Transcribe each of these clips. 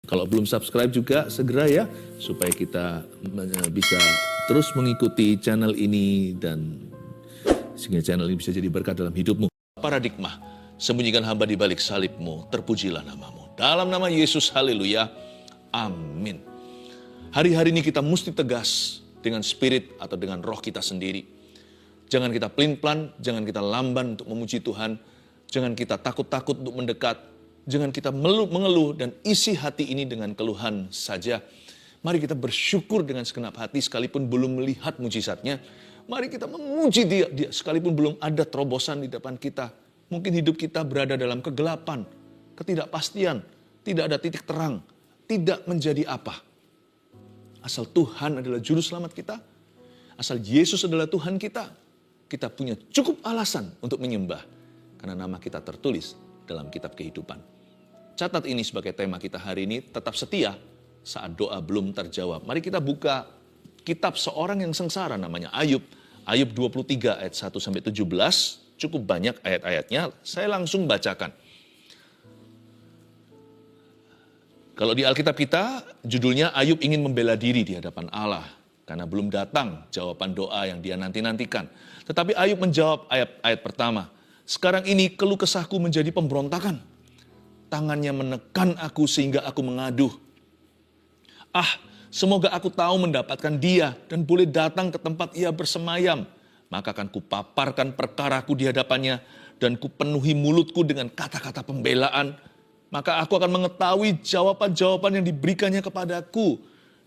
Kalau belum subscribe juga segera ya, supaya kita bisa terus mengikuti channel ini dan sehingga channel ini bisa jadi berkat dalam hidupmu. Paradigma, sembunyikan hamba di balik salibmu, terpujilah namamu. Dalam nama Yesus, haleluya, amin. Hari-hari ini kita mesti tegas dengan spirit atau dengan roh kita sendiri. Jangan kita pelin-pelan, jangan kita lamban untuk memuji Tuhan, jangan kita takut-takut untuk mendekat, jangan kita mengeluh dan isi hati ini dengan keluhan saja. Mari kita bersyukur dengan segenap hati sekalipun belum melihat mujizatnya. Mari kita memuji dia sekalipun belum ada terobosan di depan kita. Mungkin hidup kita berada dalam kegelapan, ketidakpastian, tidak ada titik terang, tidak menjadi apa. Asal Tuhan adalah juru selamat kita, asal Yesus adalah Tuhan kita punya cukup alasan untuk menyembah. Karena nama kita tertulis dalam kitab kehidupan. Catat ini sebagai tema kita hari ini, tetap setia saat doa belum terjawab. Mari kita buka kitab seorang yang sengsara namanya Ayub. Ayub 23 ayat 1-17, cukup banyak ayat-ayatnya, saya langsung bacakan. Kalau di Alkitab kita, judulnya Ayub ingin membela diri di hadapan Allah. Karena belum datang jawaban doa yang dia nanti-nantikan. Tetapi Ayub menjawab ayat pertama. Sekarang ini keluh kesahku menjadi pemberontakan. Tangannya menekan aku sehingga aku mengaduh. Semoga aku tahu mendapatkan dia dan boleh datang ke tempat ia bersemayam. Maka akan kupaparkan perkaraku di hadapannya dan kupenuhi mulutku dengan kata-kata pembelaan. Maka aku akan mengetahui jawaban-jawaban yang diberikannya kepadaku.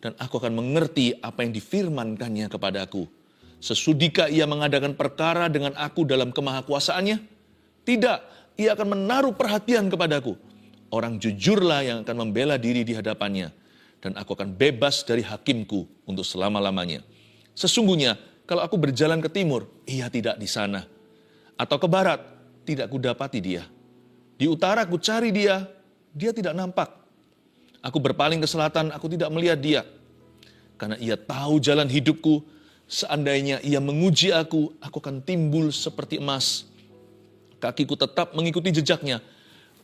Dan aku akan mengerti apa yang difirmankannya kepadaku. Sesudikah ia mengadakan perkara dengan aku dalam kemahakuasaannya? Tidak, ia akan menaruh perhatian kepadaku. Orang jujurlah yang akan membela diri di hadapannya. Dan aku akan bebas dari hakimku untuk selama-lamanya. Sesungguhnya, kalau aku berjalan ke timur, ia tidak di sana. Atau ke barat, tidak kudapati dia. Di utara ku cari dia, dia tidak nampak. Aku berpaling ke selatan, aku tidak melihat dia. Karena ia tahu jalan hidupku, seandainya ia menguji aku akan timbul seperti emas. Kakiku tetap mengikuti jejaknya.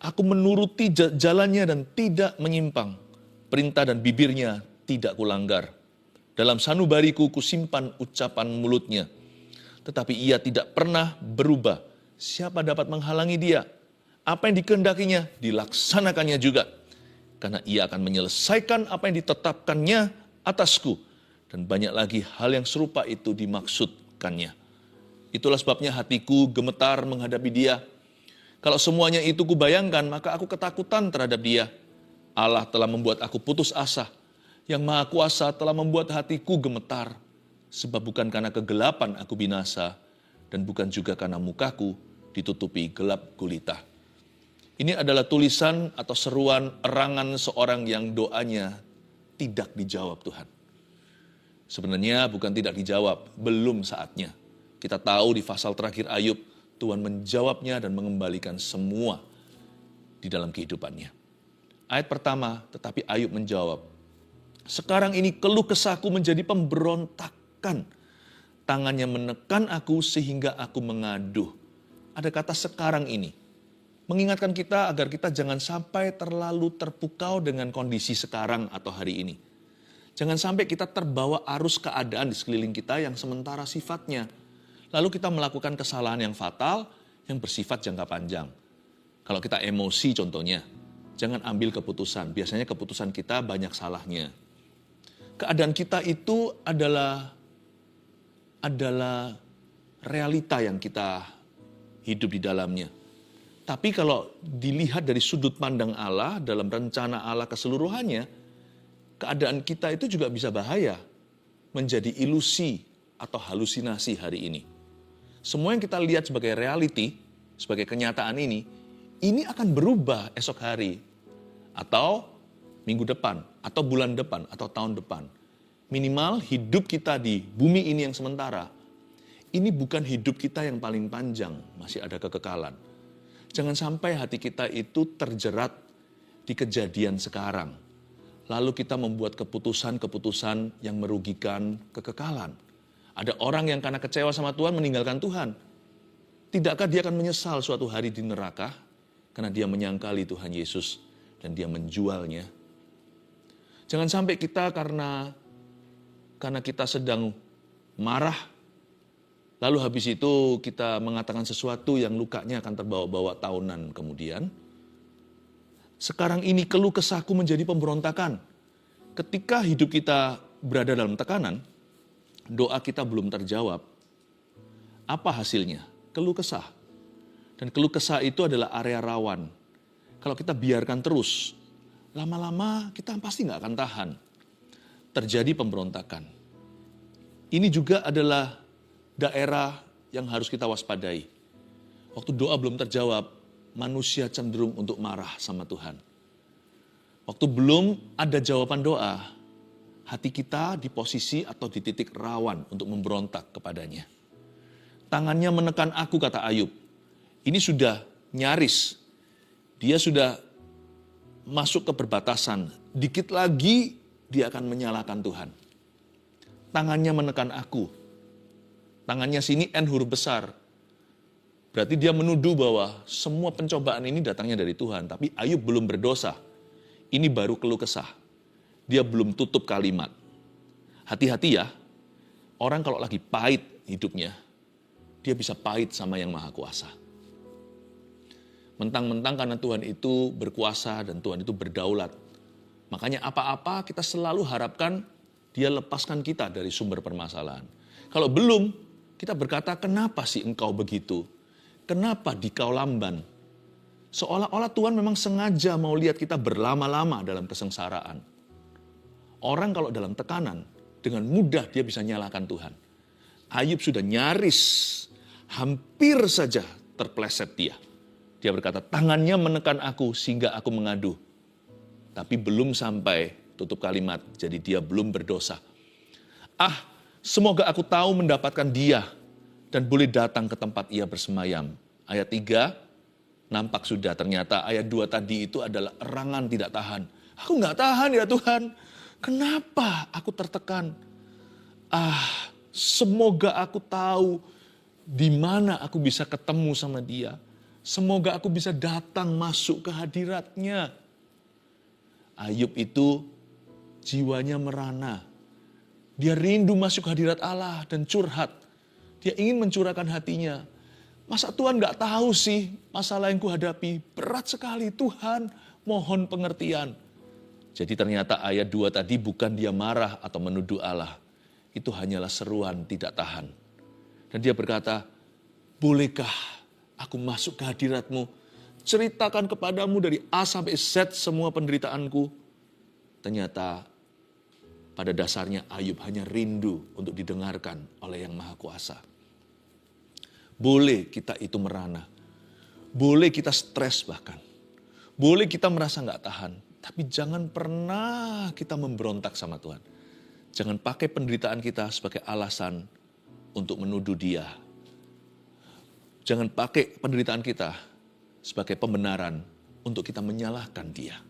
Aku menuruti jalannya dan tidak menyimpang. Perintah dan bibirnya tidak kulanggar. Dalam sanubariku kusimpan ucapan mulutnya. Tetapi ia tidak pernah berubah. Siapa dapat menghalangi dia? Apa yang dikehendakinya, dilaksanakannya juga. Karena ia akan menyelesaikan apa yang ditetapkannya atasku. Dan banyak lagi hal yang serupa itu dimaksudkannya. Itulah sebabnya hatiku gemetar menghadapi dia. Kalau semuanya itu kubayangkan, maka aku ketakutan terhadap dia. Allah telah membuat aku putus asa. Yang Maha Kuasa telah membuat hatiku gemetar. Sebab bukan karena kegelapan aku binasa. Dan bukan juga karena mukaku ditutupi gelap gulita. Ini adalah tulisan atau seruan erangan seorang yang doanya tidak dijawab Tuhan. Sebenarnya bukan tidak dijawab, belum saatnya. Kita tahu di pasal terakhir Ayub, Tuhan menjawabnya dan mengembalikan semua di dalam kehidupannya. Ayat pertama, tetapi Ayub menjawab, sekarang ini keluh kesahku menjadi pemberontakan. Tangannya menekan aku sehingga aku mengaduh. Ada kata sekarang ini. Mengingatkan kita agar kita jangan sampai terlalu terpukau dengan kondisi sekarang atau hari ini. Jangan sampai kita terbawa arus keadaan di sekeliling kita yang sementara sifatnya. Lalu kita melakukan kesalahan yang fatal yang bersifat jangka panjang. Kalau kita emosi contohnya, jangan ambil keputusan. Biasanya keputusan kita banyak salahnya. Keadaan kita itu adalah realita yang kita hidup di dalamnya. Tapi kalau dilihat dari sudut pandang Allah, dalam rencana Allah keseluruhannya, keadaan kita itu juga bisa bahaya, menjadi ilusi atau halusinasi hari ini. Semua yang kita lihat sebagai reality, sebagai kenyataan ini akan berubah esok hari, atau minggu depan, atau bulan depan, atau tahun depan. Minimal hidup kita di bumi ini yang sementara, ini bukan hidup kita yang paling panjang, masih ada kekekalan. Jangan sampai hati kita itu terjerat di kejadian sekarang. Lalu kita membuat keputusan-keputusan yang merugikan kekekalan. Ada orang yang karena kecewa sama Tuhan meninggalkan Tuhan. Tidakkah dia akan menyesal suatu hari di neraka? Karena dia menyangkali Tuhan Yesus dan dia menjualnya. Jangan sampai kita karena kita sedang marah, lalu habis itu kita mengatakan sesuatu yang lukanya akan terbawa-bawa tahunan kemudian. Sekarang ini keluh kesahku menjadi pemberontakan. Ketika hidup kita berada dalam tekanan, doa kita belum terjawab. Apa hasilnya? Keluh kesah. Dan keluh kesah itu adalah area rawan. Kalau kita biarkan terus, lama-lama kita pasti nggak akan tahan. Terjadi pemberontakan. Ini juga adalah daerah yang harus kita waspadai. Waktu doa belum terjawab, manusia cenderung untuk marah sama Tuhan. Waktu belum ada jawaban doa, hati kita di posisi atau di titik rawan untuk memberontak kepadanya. Tangannya menekan aku, kata Ayub. Ini sudah nyaris. Dia sudah masuk ke perbatasan. Dikit lagi dia akan menyalahkan Tuhan. Tangannya menekan aku. Tangannya sini N huruf besar. Berarti dia menuduh bahwa semua pencobaan ini datangnya dari Tuhan. Tapi Ayub belum berdosa. Ini baru keluh kesah. Dia belum tutup kalimat. Hati-hati ya. Orang kalau lagi pahit hidupnya, dia bisa pahit sama yang Maha Kuasa. Mentang-mentang karena Tuhan itu berkuasa dan Tuhan itu berdaulat. Makanya apa-apa kita selalu harapkan dia lepaskan kita dari sumber permasalahan. Kalau belum, kita berkata, kenapa sih engkau begitu? Kenapa dikau lamban? Seolah-olah Tuhan memang sengaja mau lihat kita berlama-lama dalam kesengsaraan. Orang kalau dalam tekanan, dengan mudah dia bisa nyalakan Tuhan. Ayub sudah nyaris, hampir saja terpleset dia. Dia berkata, tangannya menekan aku sehingga aku mengadu. Tapi belum sampai tutup kalimat, jadi dia belum berdosa. Semoga aku tahu mendapatkan dia dan boleh datang ke tempat ia bersemayam. Ayat 3, nampak sudah ternyata ayat 2 tadi itu adalah erangan tidak tahan. Aku nggak tahan ya Tuhan. Kenapa aku tertekan? Semoga aku tahu di mana aku bisa ketemu sama dia. Semoga aku bisa datang masuk ke hadiratnya. Ayub itu jiwanya merana. Dia rindu masuk ke hadirat Allah dan curhat. Dia ingin mencurahkan hatinya. Masa Tuhan gak tahu sih masalah yang kuhadapi? Berat sekali Tuhan, mohon pengertian. Jadi ternyata ayat 2 tadi bukan dia marah atau menuduh Allah. Itu hanyalah seruan tidak tahan. Dan dia berkata, bolehkah aku masuk ke hadirat-Mu? Ceritakan kepadamu dari A sampai Z semua penderitaanku. Ternyata pada dasarnya Ayub hanya rindu untuk didengarkan oleh Yang Maha Kuasa. Boleh kita itu merana. Boleh kita stres bahkan. Boleh kita merasa gak tahan. Tapi jangan pernah kita memberontak sama Tuhan. Jangan pakai penderitaan kita sebagai alasan untuk menuduh dia. Jangan pakai penderitaan kita sebagai pembenaran untuk kita menyalahkan dia.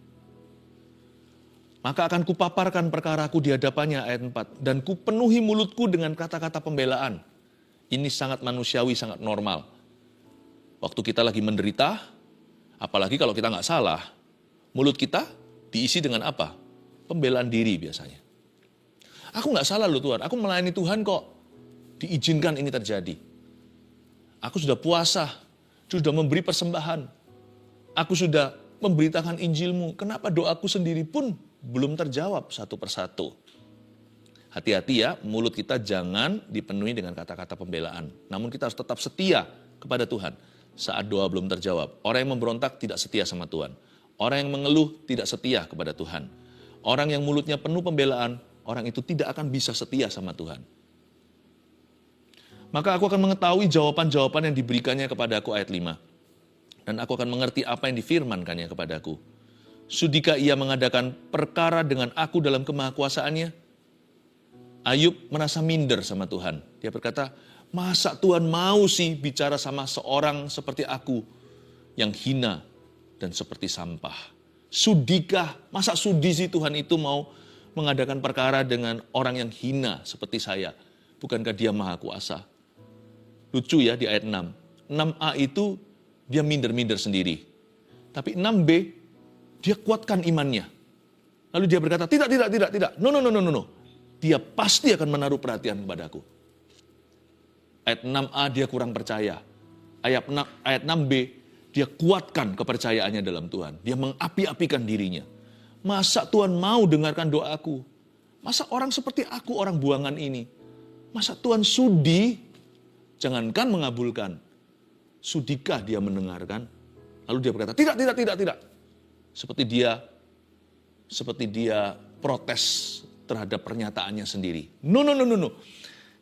Maka akan kupaparkan perkaraku di hadapannya, ayat 4. Dan kupenuhi mulutku dengan kata-kata pembelaan. Ini sangat manusiawi, sangat normal. Waktu kita lagi menderita, apalagi kalau kita nggak salah, mulut kita diisi dengan apa? Pembelaan diri biasanya. Aku nggak salah loh Tuhan, aku melayani Tuhan kok. Diizinkan ini terjadi. Aku sudah puasa, sudah memberi persembahan. Aku sudah memberitakan Injil-Mu. Kenapa doaku sendiri pun belum terjawab satu persatu? Hati-hati ya, mulut kita jangan dipenuhi dengan kata-kata pembelaan. Namun kita harus tetap setia kepada Tuhan saat doa belum terjawab. Orang yang memberontak tidak setia sama Tuhan. Orang yang mengeluh tidak setia kepada Tuhan. Orang yang mulutnya penuh pembelaan, orang itu tidak akan bisa setia sama Tuhan. Maka aku akan mengetahui jawaban-jawaban yang diberikannya kepadaku, ayat 5. Dan aku akan mengerti apa yang difirmankannya kepadaku. Sudikah ia mengadakan perkara dengan aku dalam kemahakuasaannya? Ayub merasa minder sama Tuhan. Dia berkata, masa Tuhan mau sih bicara sama seorang seperti aku yang hina dan seperti sampah? Sudikah, masa sudi sih Tuhan itu mau mengadakan perkara dengan orang yang hina seperti saya? Bukankah dia Maha Kuasa? Lucu ya di ayat 6. 6a itu dia minder-minder sendiri. Tapi 6b, dia kuatkan imannya. Lalu dia berkata, tidak. No. Dia pasti akan menaruh perhatian kepadaku. Ayat 6a dia kurang percaya. Ayat 6b dia kuatkan kepercayaannya dalam Tuhan. Dia mengapi-apikan dirinya. Masa Tuhan mau dengarkan doaku? Masa orang seperti aku, orang buangan ini? Masa Tuhan sudi? Jangankan mengabulkan. Sudikah dia mendengarkan? Lalu dia berkata, tidak. Seperti dia protes terhadap pernyataannya sendiri. No.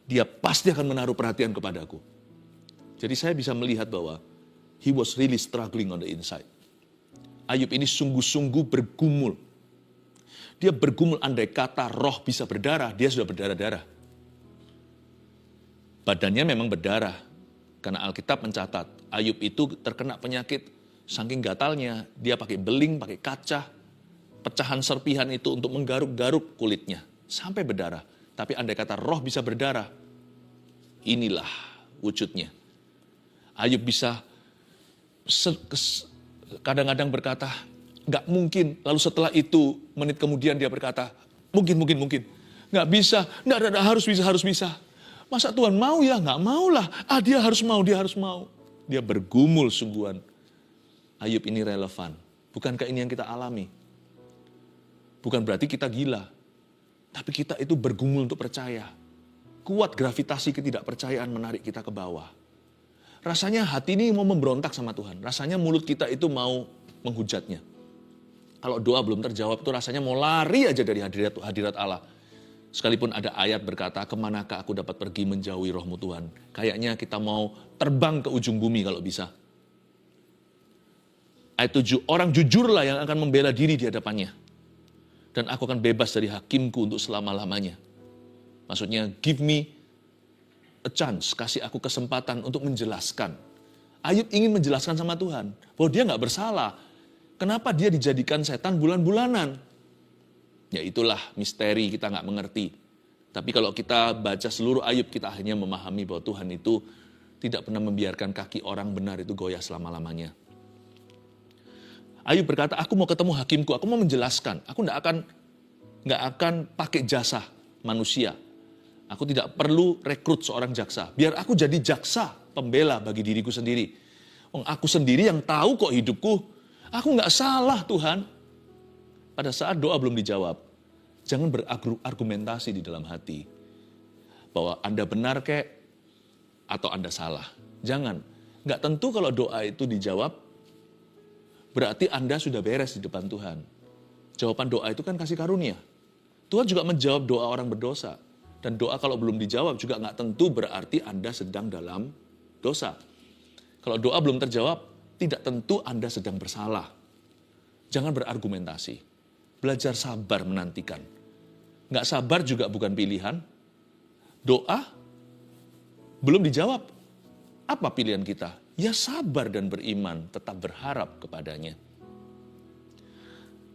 Dia pasti akan menaruh perhatian kepadaku. Jadi saya bisa melihat bahwa he was really struggling on the inside. Ayub ini sungguh-sungguh bergumul. Dia bergumul andai kata roh bisa berdarah, dia sudah berdarah-darah. Badannya memang berdarah. Karena Alkitab mencatat, Ayub itu terkena penyakit saking gatalnya. Dia pakai beling, pakai kaca, pecahan serpihan itu untuk menggaruk-garuk kulitnya. Sampai berdarah. Tapi andai kata roh bisa berdarah, inilah wujudnya. Ayub bisa kadang-kadang berkata, nggak mungkin. Lalu setelah itu, menit kemudian dia berkata, mungkin. Nggak bisa, nggak harus bisa. Masa Tuhan mau ya? Nggak mau lah. Dia harus mau. Dia bergumul sungguhan. Ayub ini relevan. Bukankah ini yang kita alami? Bukan berarti kita gila. Tapi kita itu bergumul untuk percaya. Kuat gravitasi ketidakpercayaan menarik kita ke bawah. Rasanya hati ini mau memberontak sama Tuhan. Rasanya mulut kita itu mau menghujatnya. Kalau doa belum terjawab itu rasanya mau lari aja dari hadirat Allah. Sekalipun ada ayat berkata, kemanakah aku dapat pergi menjauhi rohmu Tuhan. Kayaknya kita mau terbang ke ujung bumi kalau bisa. Ayat 7, orang jujurlah yang akan membela diri di hadapannya. Dan aku akan bebas dari hakimku untuk selama-lamanya. Maksudnya, give me a chance, kasih aku kesempatan untuk menjelaskan. Ayub ingin menjelaskan sama Tuhan, bahwa dia nggak bersalah. Kenapa dia dijadikan setan bulan-bulanan? Ya itulah misteri, kita nggak mengerti. Tapi kalau kita baca seluruh Ayub, kita akhirnya memahami bahwa Tuhan itu tidak pernah membiarkan kaki orang benar itu goyah selama-lamanya. Ayub berkata, aku mau ketemu hakimku, aku mau menjelaskan. Aku nggak akan pakai jasa manusia. Aku tidak perlu rekrut seorang jaksa. Biar aku jadi jaksa pembela bagi diriku sendiri. Aku sendiri yang tahu kok hidupku. Aku nggak salah Tuhan. Pada saat doa belum dijawab, jangan berargumentasi di dalam hati. Bahwa Anda benar kek, atau Anda salah. Jangan. Nggak tentu kalau doa itu dijawab, berarti Anda sudah beres di depan Tuhan. Jawaban doa itu kan kasih karunia. Tuhan juga menjawab doa orang berdosa. Dan doa kalau belum dijawab juga nggak tentu berarti Anda sedang dalam dosa. Kalau doa belum terjawab, tidak tentu Anda sedang bersalah. Jangan berargumentasi. Belajar sabar menantikan. Nggak sabar juga bukan pilihan. Doa belum dijawab. Apa pilihan kita? Ya sabar dan beriman, tetap berharap kepadanya.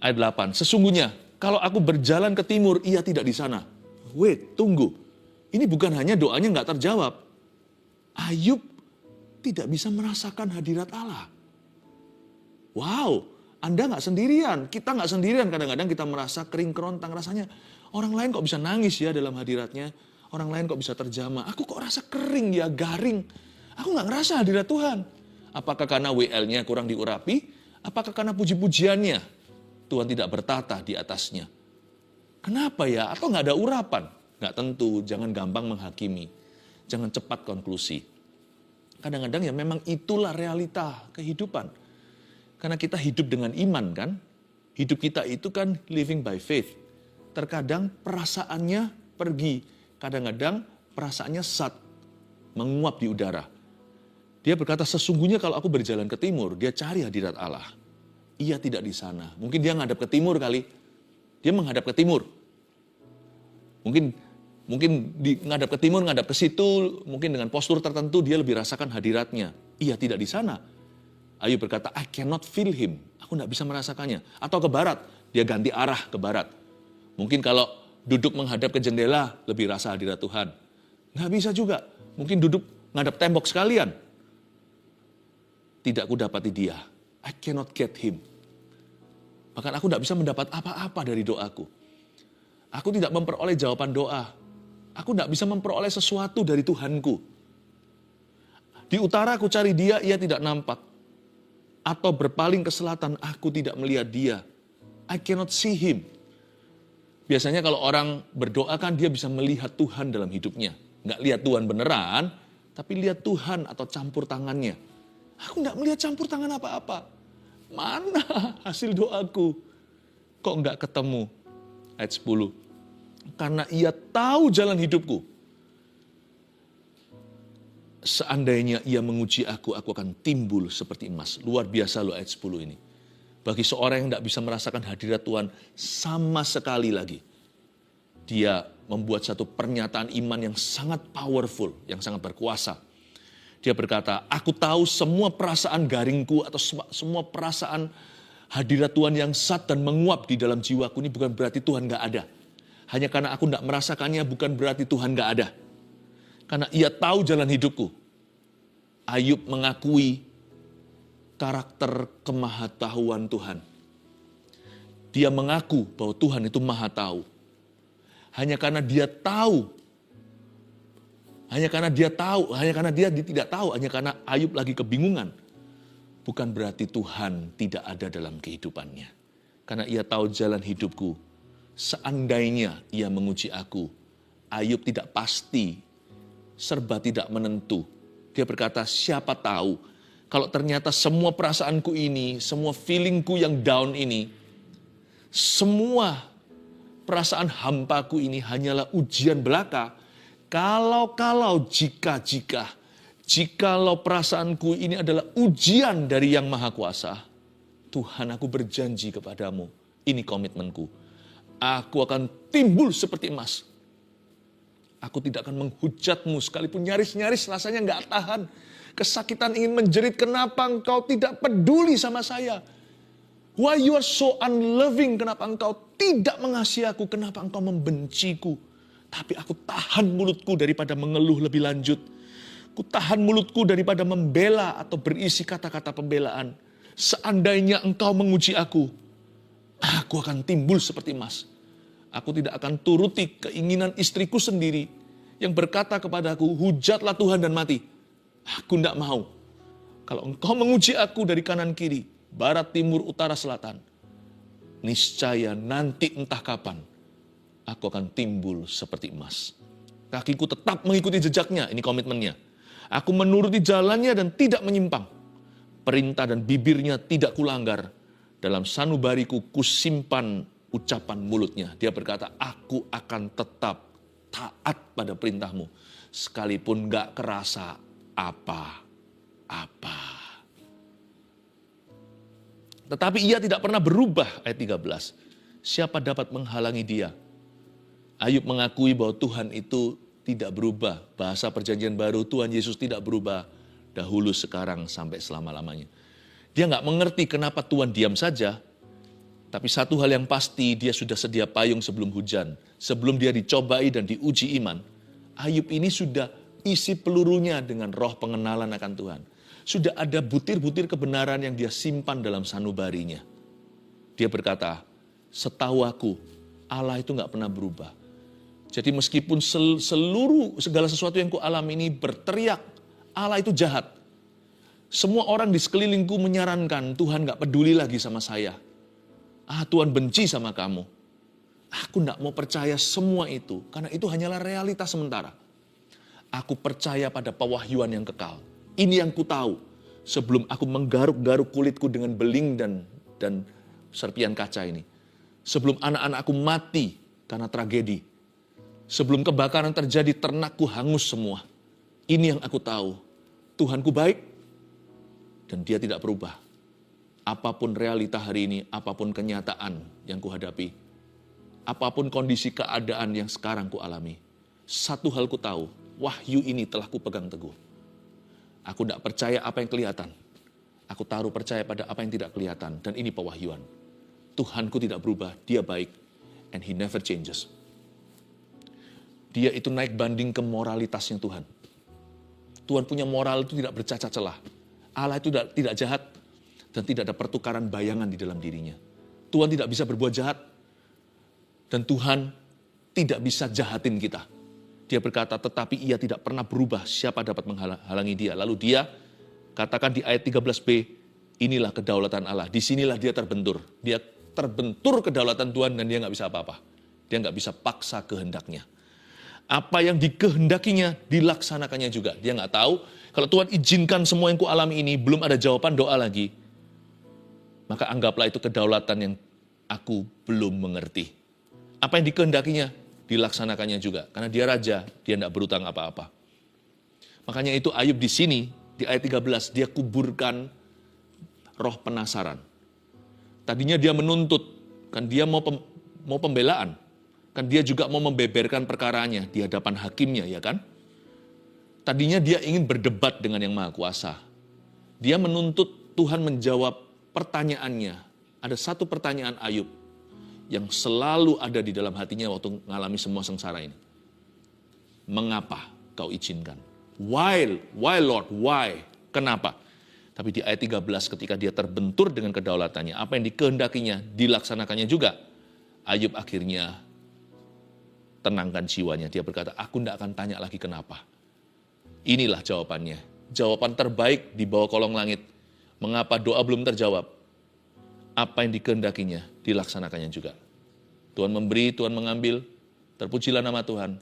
Ayat 8, sesungguhnya kalau aku berjalan ke timur, ia tidak di sana. Wait, tunggu. Ini bukan hanya doanya nggak terjawab. Ayub tidak bisa merasakan hadirat Allah. Wow, Anda nggak sendirian, kita nggak sendirian. Kadang-kadang kita merasa kering kerontang, rasanya orang lain kok bisa nangis ya dalam hadiratnya. Orang lain kok bisa terjamah. Aku kok rasa kering ya, garing. Aku nggak ngerasa hadirat Tuhan. Apakah karena WL-nya kurang diurapi? Apakah karena puji-pujiannya Tuhan tidak bertata di atasnya? Kenapa ya? Atau nggak ada urapan? Nggak tentu, jangan gampang menghakimi. Jangan cepat konklusi. Kadang-kadang ya memang itulah realita kehidupan. Karena kita hidup dengan iman kan. Hidup kita itu kan living by faith. Terkadang perasaannya pergi. Kadang-kadang perasaannya sat, menguap di udara. Dia berkata, sesungguhnya kalau aku berjalan ke timur, dia cari hadirat Allah. Ia tidak di sana. Mungkin dia menghadap ke timur kali. Dia menghadap ke timur. Mungkin menghadap ke timur, menghadap ke situ, mungkin dengan postur tertentu dia lebih rasakan hadiratnya. Ia tidak di sana. Ayub berkata, I cannot feel him. Aku tidak bisa merasakannya. Atau ke barat, dia ganti arah ke barat. Mungkin kalau duduk menghadap ke jendela, lebih rasa hadirat Tuhan. Nggak bisa juga. Mungkin duduk menghadap tembok sekalian. Tidak ku dapati dia. I cannot get him. Bahkan aku tidak bisa mendapat apa-apa dari doaku. Aku tidak memperoleh jawaban doa. Aku tidak bisa memperoleh sesuatu dari Tuhanku. Di utara aku cari dia, ia tidak nampak. Atau berpaling ke selatan, aku tidak melihat dia. I cannot see him. Biasanya kalau orang berdoa kan dia bisa melihat Tuhan dalam hidupnya. Nggak lihat Tuhan beneran, tapi lihat Tuhan atau campur tangannya. Aku nggak melihat campur tangan apa-apa. Mana hasil doaku? Kok nggak ketemu? Ayat 10. Karena ia tahu jalan hidupku. Seandainya ia menguji aku akan timbul seperti emas. Luar biasa loh ayat 10 ini. Bagi seorang yang tidak bisa merasakan hadirat Tuhan sama sekali lagi. Dia membuat satu pernyataan iman yang sangat powerful, yang sangat berkuasa. Dia berkata, aku tahu semua perasaan garingku atau semua perasaan hadirat Tuhan yang sat dan menguap di dalam jiwaku ini bukan berarti Tuhan gak ada. Hanya karena aku tidak merasakannya bukan berarti Tuhan gak ada. Karena ia tahu jalan hidupku. Ayub mengakui karakter kemahatauan Tuhan. Dia mengaku bahwa Tuhan itu maha tahu. Hanya karena dia tahu. Hanya karena dia tidak tahu. Hanya karena Ayub lagi kebingungan. Bukan berarti Tuhan tidak ada dalam kehidupannya. Karena ia tahu jalan hidupku. Seandainya ia menguji aku. Ayub tidak pasti. Serba tidak menentu. Dia berkata, siapa tahu kalau ternyata semua perasaanku ini, semua feelingku yang down ini, semua perasaan hampaku ini hanyalah ujian belaka. Jikalau perasaanku ini adalah ujian dari Yang Maha Kuasa, Tuhan, aku berjanji kepadamu, ini komitmenku. Aku akan timbul seperti emas. Aku tidak akan menghujatmu sekalipun nyaris-nyaris rasanya nggak tahan. Kesakitan ingin menjerit, kenapa engkau tidak peduli sama saya? Why you are so unloving? Kenapa engkau tidak mengasihi aku? Kenapa engkau membenciku? Tapi aku tahan mulutku daripada mengeluh lebih lanjut. Ku tahan mulutku daripada membela atau berisi kata-kata pembelaan. Seandainya engkau menguji aku akan timbul seperti emas. Aku tidak akan turuti keinginan istriku sendiri yang berkata kepadaku, hujatlah Tuhan dan mati. Aku tidak mau. Kalau engkau menguji aku dari kanan kiri, barat, timur, utara, selatan, niscaya nanti entah kapan, aku akan timbul seperti emas. Kakiku tetap mengikuti jejaknya, ini komitmennya. Aku menuruti jalannya dan tidak menyimpang. Perintah dan bibirnya tidak kulanggar. Dalam sanubariku kusimpan ucapan mulutnya. Dia berkata, aku akan tetap taat pada perintahmu. Sekalipun gak kerasa apa-apa. Tetapi ia tidak pernah berubah, ayat 13. Siapa dapat menghalangi dia? Ayub mengakui bahwa Tuhan itu tidak berubah. Bahasa perjanjian baru, Tuhan Yesus tidak berubah. Dahulu, sekarang, sampai selama-lamanya. Dia gak mengerti kenapa Tuhan diam saja. Tapi satu hal yang pasti, dia sudah sedia payung sebelum hujan. Sebelum dia dicobai dan diuji iman, Ayub ini sudah isi pelurunya dengan roh pengenalan akan Tuhan. Sudah ada butir-butir kebenaran yang dia simpan dalam sanubarinya. Dia berkata, setahu aku, Allah itu gak pernah berubah. Jadi meskipun segala sesuatu yang ku alami ini berteriak, Allah itu jahat. Semua orang di sekelilingku menyarankan, Tuhan gak peduli lagi sama saya. Tuhan benci sama kamu. Aku tidak mau percaya semua itu. Karena itu hanyalah realitas sementara. Aku percaya pada pewahyuan yang kekal. Ini yang ku tahu. Sebelum aku menggaruk-garuk kulitku dengan beling dan serpian kaca ini. Sebelum anak-anakku mati karena tragedi. Sebelum kebakaran terjadi, ternakku hangus semua. Ini yang aku tahu. Tuhanku baik dan dia tidak berubah. Apapun realita hari ini, apapun kenyataan yang kuhadapi, apapun kondisi keadaan yang sekarang kualami, satu hal ku tahu, wahyu ini telah kupegang teguh. Aku tidak percaya apa yang kelihatan. Aku taruh percaya pada apa yang tidak kelihatan. Dan ini pewahyuan. Tuhanku tidak berubah, dia baik. And he never changes. Dia itu naik banding ke moralitasnya Tuhan. Tuhan punya moral itu tidak bercacat celah. Allah itu tidak jahat. Dan tidak ada pertukaran bayangan di dalam dirinya. Tuhan tidak bisa berbuat jahat. Dan Tuhan tidak bisa jahatin kita. Dia berkata, tetapi ia tidak pernah berubah, siapa dapat menghalangi dia. Lalu dia katakan di ayat 13b, inilah kedaulatan Allah. Disinilah dia terbentur. Dia terbentur kedaulatan Tuhan dan dia nggak bisa apa-apa. Dia nggak bisa paksa kehendaknya. Apa yang dikehendakinya, dilaksanakannya juga. Dia nggak tahu, kalau Tuhan izinkan semua yang kualami ini, belum ada jawaban doa lagi. Maka anggaplah itu kedaulatan yang aku belum mengerti. Apa yang dikehendakinya, dilaksanakannya juga. Karena dia raja, dia tidak berutang apa-apa. Makanya itu Ayub di sini, di ayat 13, dia kuburkan roh penasaran. Tadinya dia menuntut, kan dia mau pembelaan. Kan dia juga mau membeberkan perkaranya di hadapan hakimnya, ya kan? Tadinya dia ingin berdebat dengan Yang Maha Kuasa. Dia menuntut Tuhan menjawab pertanyaannya. Ada satu pertanyaan Ayub yang selalu ada di dalam hatinya waktu mengalami semua sengsara ini. Mengapa kau izinkan? Why Lord, why? Kenapa? Tapi di ayat 13 ketika dia terbentur dengan kedaulatannya, apa yang dikehendakinya, dilaksanakannya juga. Ayub akhirnya tenangkan jiwanya. Dia berkata, aku tidak akan tanya lagi kenapa. Inilah jawabannya. Jawaban terbaik di bawah kolong langit. Mengapa doa belum terjawab? Apa yang dikehendakinya, dilaksanakannya juga. Tuhan memberi, Tuhan mengambil, terpujilah nama Tuhan.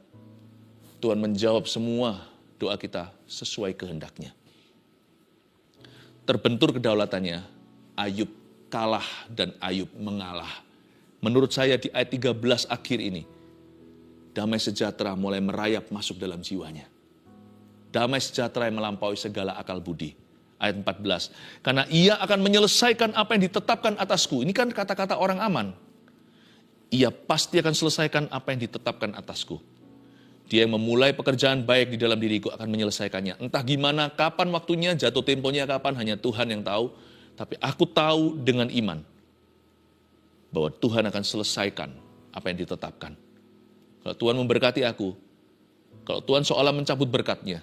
Tuhan menjawab semua doa kita sesuai kehendaknya. Terbentur kedaulatannya, Ayub kalah dan Ayub mengalah. Menurut saya di ayat 13 akhir ini, damai sejahtera mulai merayap masuk dalam jiwanya. Damai sejahtera yang melampaui segala akal budi. Ayat 14, karena ia akan menyelesaikan apa yang ditetapkan atasku. Ini kan kata-kata orang aman. Ia pasti akan selesaikan apa yang ditetapkan atasku. Dia yang memulai pekerjaan baik di dalam diriku akan menyelesaikannya. Entah gimana, kapan waktunya, jatuh temponya kapan, hanya Tuhan yang tahu. Tapi aku tahu dengan iman bahwa Tuhan akan selesaikan apa yang ditetapkan. Kalau Tuhan memberkati aku, kalau Tuhan seolah mencabut berkatnya,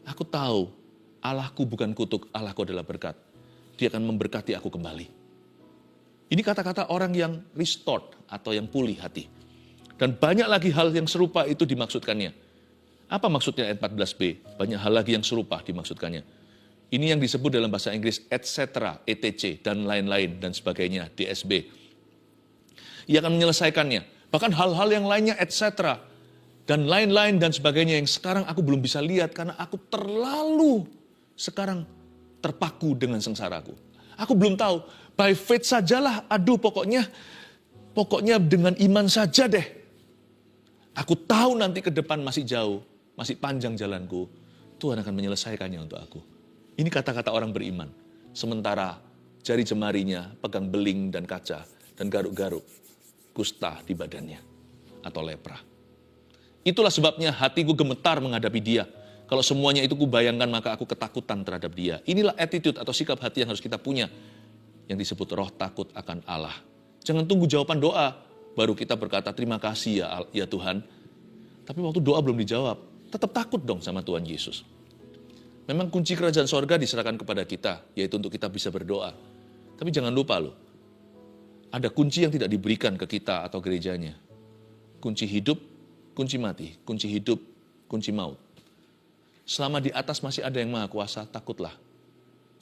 aku tahu Allahku bukan kutuk, Allahku adalah berkat. Dia akan memberkati aku kembali. Ini kata-kata orang yang restored atau yang pulih hati. Dan banyak lagi hal yang serupa itu dimaksudkannya. Apa maksudnya ayat 14b? Banyak hal lagi yang serupa dimaksudkannya. Ini yang disebut dalam bahasa Inggris etc., etc., dan lain-lain, dan sebagainya, DSB. Ia akan menyelesaikannya. Bahkan hal-hal yang lainnya etc., dan lain-lain, dan sebagainya yang sekarang aku belum bisa lihat karena aku terlalu sekarang terpaku dengan sengsaraku. Aku belum tahu, by faith sajalah, aduh pokoknya dengan iman saja deh. Aku tahu nanti ke depan masih jauh, masih panjang jalanku. Tuhan akan menyelesaikannya untuk aku. Ini kata-kata orang beriman. Sementara jari jemarinya pegang beling dan kaca dan garuk-garuk kusta di badannya atau lepra. Itulah sebabnya hatiku gemetar menghadapi dia. Kalau semuanya itu kubayangkan maka aku ketakutan terhadap dia. Inilah attitude atau sikap hati yang harus kita punya. Yang disebut roh takut akan Allah. Jangan tunggu jawaban doa. Baru kita berkata terima kasih ya Tuhan. Tapi waktu doa belum dijawab. Tetap takut dong sama Tuhan Yesus. Memang kunci kerajaan sorga diserahkan kepada kita. Yaitu untuk kita bisa berdoa. Tapi jangan lupa loh. Ada kunci yang tidak diberikan ke kita atau gerejanya. Kunci hidup, kunci mati. Kunci hidup, kunci maut. Selama di atas masih ada yang Maha Kuasa, takutlah.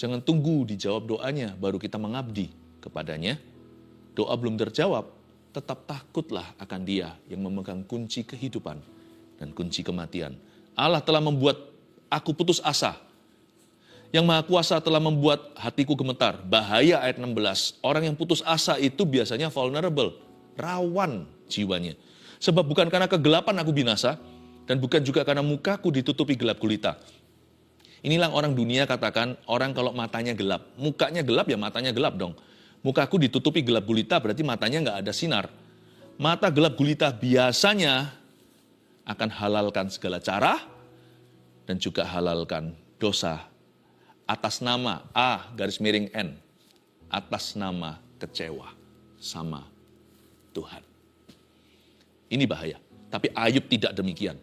Jangan tunggu dijawab doanya, baru kita mengabdi kepadanya. Doa belum terjawab, tetap takutlah akan Dia yang memegang kunci kehidupan dan kunci kematian. Allah telah membuat aku putus asa. Yang Maha Kuasa telah membuat hatiku gemetar. Bahaya ayat 16, orang yang putus asa itu biasanya vulnerable, rawan jiwanya. Sebab bukan karena kegelapan aku binasa, dan bukan juga karena mukaku ditutupi gelap gulita. Inilah orang dunia katakan, orang kalau matanya gelap. Mukanya gelap ya matanya gelap dong. Mukaku ditutupi gelap gulita berarti matanya nggak ada sinar. Mata gelap gulita biasanya akan halalkan segala cara dan juga halalkan dosa. Atas nama A_N. Atas nama kecewa sama Tuhan. Ini bahaya. Tapi Ayub tidak demikian.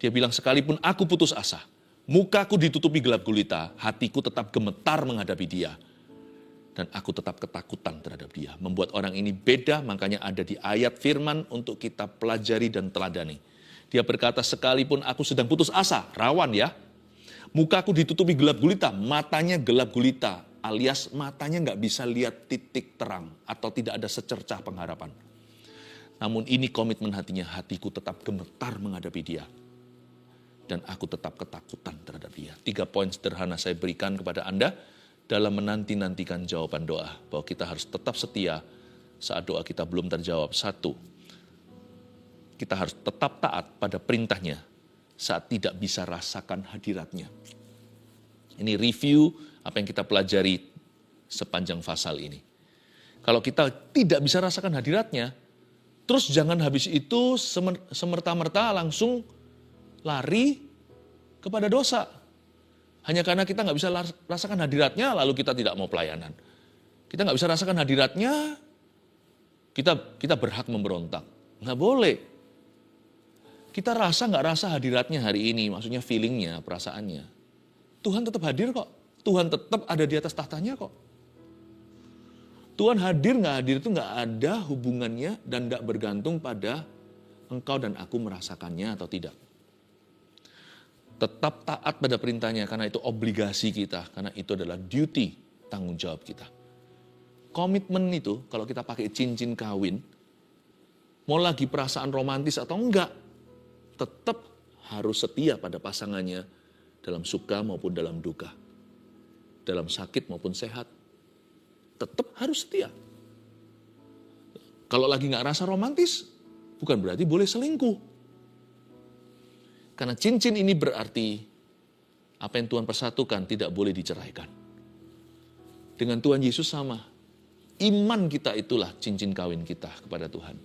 Dia bilang, sekalipun aku putus asa, mukaku ditutupi gelap gulita, hatiku tetap gemetar menghadapi Dia. Dan aku tetap ketakutan terhadap dia. Membuat orang ini beda, makanya ada di ayat firman untuk kita pelajari dan teladani. Dia berkata, sekalipun aku sedang putus asa, rawan ya. Mukaku ditutupi gelap gulita, matanya gelap gulita, alias matanya nggak bisa lihat titik terang atau tidak ada secercah pengharapan. Namun ini komitmen hatinya, hatiku tetap gemetar menghadapi dia. Dan aku tetap ketakutan terhadap dia. 3 poin sederhana saya berikan kepada Anda dalam menanti-nantikan jawaban doa. Bahwa kita harus tetap setia saat doa kita belum terjawab. 1, kita harus tetap taat pada perintahnya saat tidak bisa rasakan hadiratnya. Ini review apa yang kita pelajari sepanjang pasal ini. Kalau kita tidak bisa rasakan hadiratnya, terus jangan habis itu semerta-merta langsung lari kepada dosa. Hanya karena kita nggak bisa rasakan hadiratnya, lalu kita tidak mau pelayanan. Kita nggak bisa rasakan hadiratnya, kita berhak memberontak. Nggak boleh. Kita rasa nggak rasa hadiratnya hari ini, maksudnya feelingnya, perasaannya. Tuhan tetap hadir kok. Tuhan tetap ada di atas tahtanya kok. Tuhan hadir nggak hadir itu nggak ada hubungannya dan nggak bergantung pada engkau dan aku merasakannya atau tidak. Tetap taat pada perintahnya karena itu obligasi kita, karena itu adalah duty, tanggung jawab kita. Komitmen itu kalau kita pakai cincin kawin, mau lagi perasaan romantis atau enggak, tetap harus setia pada pasangannya dalam suka maupun dalam duka. Dalam sakit maupun sehat, tetap harus setia. Kalau lagi nggak rasa romantis, bukan berarti boleh selingkuh. Karena cincin ini berarti apa yang Tuhan persatukan tidak boleh diceraikan. Dengan Tuhan Yesus sama. Iman kita itulah cincin kawin kita kepada Tuhan.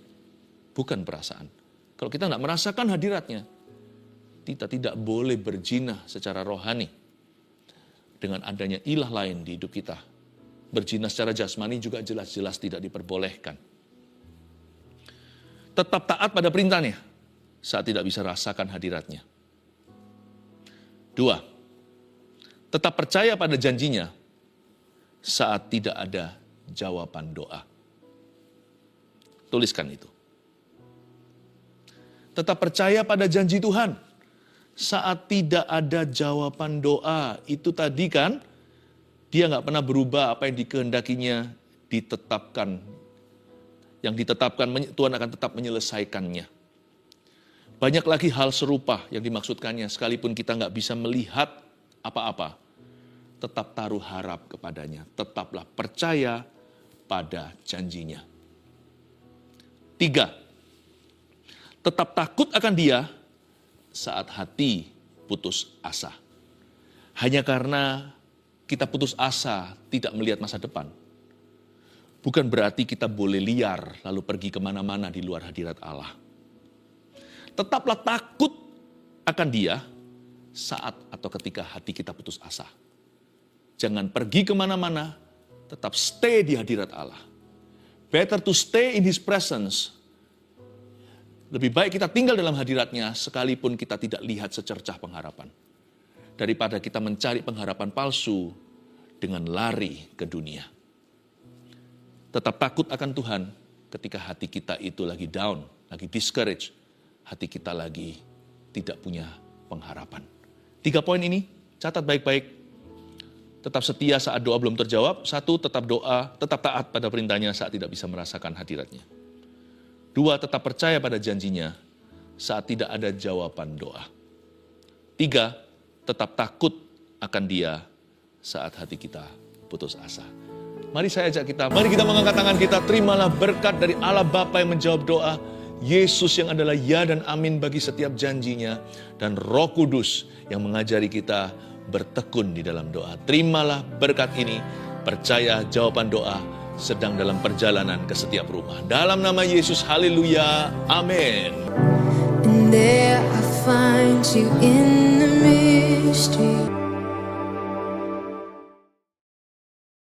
Bukan perasaan. Kalau kita tidak merasakan hadiratnya, kita tidak boleh berzina secara rohani. Dengan adanya ilah lain di hidup kita. Berzina secara jasmani juga jelas-jelas tidak diperbolehkan. Tetap taat pada perintahnya saat tidak bisa rasakan hadiratnya. 2, tetap percaya pada janjinya saat tidak ada jawaban doa. Tuliskan itu. Tetap percaya pada janji Tuhan saat tidak ada jawaban doa. Itu tadi kan, dia nggak pernah berubah, apa yang dikehendakinya ditetapkan. Yang ditetapkan Tuhan akan tetap menyelesaikannya. Banyak lagi hal serupa yang dimaksudkannya, sekalipun kita nggak bisa melihat apa-apa, tetap taruh harap kepadanya, tetaplah percaya pada janjinya. 3, tetap takut akan dia saat hati putus asa. Hanya karena kita putus asa tidak melihat masa depan, bukan berarti kita boleh liar lalu pergi kemana-mana di luar hadirat Allah. Tetaplah takut akan dia saat atau ketika hati kita putus asa. Jangan pergi kemana-mana, tetap stay di hadirat Allah. Better to stay in His presence. Lebih baik kita tinggal dalam hadiratnya sekalipun kita tidak lihat secercah pengharapan. Daripada kita mencari pengharapan palsu dengan lari ke dunia. Tetap takut akan Tuhan ketika hati kita itu lagi down, lagi discouraged. Hati kita lagi tidak punya pengharapan. 3 poin ini, catat baik-baik. Tetap setia saat doa belum terjawab. 1, tetap taat pada perintahnya saat tidak bisa merasakan hadiratnya. 2, tetap percaya pada janjinya saat tidak ada jawaban doa. 3, tetap takut akan dia saat hati kita putus asa. Mari saya ajak kita, mari kita mengangkat tangan kita, terimalah berkat dari Allah Bapa yang menjawab doa. Yesus yang adalah ya dan amin bagi setiap janjinya. Dan Roh Kudus yang mengajari kita bertekun di dalam doa. Terimalah berkat ini, percaya jawaban doa sedang dalam perjalanan ke setiap rumah. Dalam nama Yesus, haleluya, amin. And there I find you in the mystery.